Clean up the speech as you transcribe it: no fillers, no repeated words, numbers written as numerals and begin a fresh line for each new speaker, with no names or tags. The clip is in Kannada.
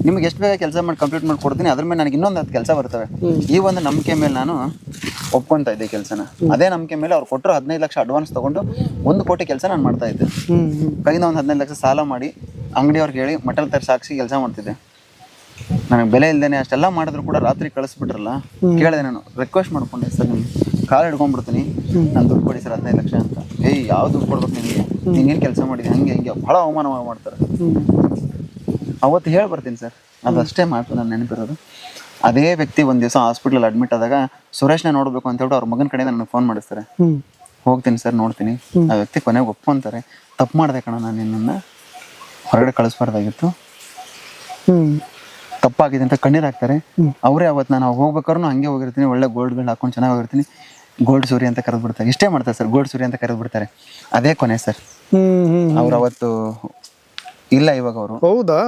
ನಿಮ್ಗೆ ಎಷ್ಟು ಬೇಗ ಕೆಲಸ ಮಾಡಿ ಕಂಪ್ಲೀಟ್ ಮಾಡಿ ಕೊಡ್ತೀನಿ, ಅದ್ರ ಮೇಲೆ ನನಗೆ ಇನ್ನೊಂದು 10 ಕೆಲಸ ಬರ್ತವೆ. ಈ ಒಂದು ನಂಬಿಕೆ ಮೇಲೆ ನಾನು ಒಪ್ಕೊಂತ ಇದ್ದೆ ಕೆಲಸನ. ಅದೇ ನಂಬಿಕೆ ಮೇಲೆ ಅವ್ರು ಕೊಟ್ಟರು 15 ಲಕ್ಷ ಅಡ್ವಾನ್ಸ್ ತಗೊಂಡು 1 ಕೋಟಿ ಕೆಲಸ ನಾನು ಮಾಡ್ತಾ ಇದ್ದೆ. ಕೈಯಿಂದ ಒಂದು 15 ಲಕ್ಷ ಸಾಲ ಮಾಡಿ ಅಂಗಡಿಯವ್ರಿಗೆ ಹೇಳಿ ಮಟಲ್ ತರಿಸಿ ಹಾಕ್ಸಿ ಕೆಲಸ ಮಾಡ್ತಿದ್ದೆ. ನನಗೆ ಬೆಲೆ ಇಲ್ದೇನೆ ಅಷ್ಟೆಲ್ಲ ಮಾಡಿದ್ರು ಕೂಡ ರಾತ್ರಿ ಕಳಿಸ್ಬಿಟ್ರಲ್ಲ, ಕೇಳಿದೆ ನಾನು, ರಿಕ್ವೆಸ್ಟ್ ಮಾಡ್ಕೊಂಡೆ, ಸರ್ ನಿಮ್ಗೆ ಕಾಲು ಹಿಡ್ಕೊಂಡ್ಬಿಡ್ತೀನಿ, ನಾನು ದುಡ್ಡು ಕೊಡಿ ಸರ್ 15 ಲಕ್ಷ ಅಂತ. ಯಾವ ದುಡ್ಡು ಕೊಡ್ಬೇಕು ನಿಮಗೆ, ನೀನೇನು ಕೆಲಸ ಮಾಡಿದೆ, ಹಂಗೆ ಭಾಳ ಅವಮಾನ ಮಾಡ್ತಾರೆ. ಅವತ್ತು ಹೇಳಿ ಬರ್ತೀನಿ ಸರ್, ಅದಷ್ಟೇ ಮಾತು ನಾನು ನೆನಪಿರೋದು. ಅದೇ ವ್ಯಕ್ತಿ ಒಂದು ದಿವಸ ಹಾಸ್ಪಿಟ್ಲಲ್ಲಿ ಅಡ್ಮಿಟ್ ಆದಾಗ ಸುರೇಶ್ನ ನೋಡಬೇಕು ಅಂತ ಹೇಳ್ಬಿಟ್ಟು ಅವ್ರ ಮಗನ ಕಡೆಯಿಂದ ನನಗೆ ಫೋನ್ ಮಾಡಿಸ್ತಾರೆ. ಹೋಗ್ತೀನಿ ಸರ್, ನೋಡ್ತೀನಿ. ಆ ವ್ಯಕ್ತಿ ಕೊನೆಗೆ ಒಪ್ಕೊಂತಾರೆ, ತಪ್ಪು ಮಾಡಿದೆ ಕಣ, ನಾನು ನಿನ್ನನ್ನು ಹೊರಗಡೆ ಕಳಿಸ್ಬಾರ್ದಾಗಿತ್ತು, ತಪ್ಪಾಗಿದೆ ಅಂತ ಕಣ್ಣೀರು ಹಾಕ್ತಾರೆ. ಅವರೇ ಅವತ್ತು ನಾನು ಹೋಗ್ಬೇಕಾದ್ರೂ ಹಂಗೆ ಹೋಗಿರ್ತೀನಿ, ಒಳ್ಳೆ ಗೋಲ್ಡ್ಗಳು ಹಾಕೊಂಡು ಚೆನ್ನಾಗಿ ಹೋಗಿರ್ತೀನಿ, ಗೋಲ್ಡ್ ಸೂರಿ ಅಂತ ಕರೆದು ಬಿಡ್ತಾರೆ. ಇಷ್ಟೇ ಮಾಡ್ತಾರೆ ಸರ್, ಗೋಲ್ಡ್ ಸೂರಿ ಅಂತ ಕರೆದು ಬಿಡ್ತಾರೆ. ಅದೇ ಕೊನೆ ಸರ್. ಅವ್ರು ಅವತ್ತು ಇಲ್ಲ, ಇವಾಗ ಅವರು.
ಹೌದಾ?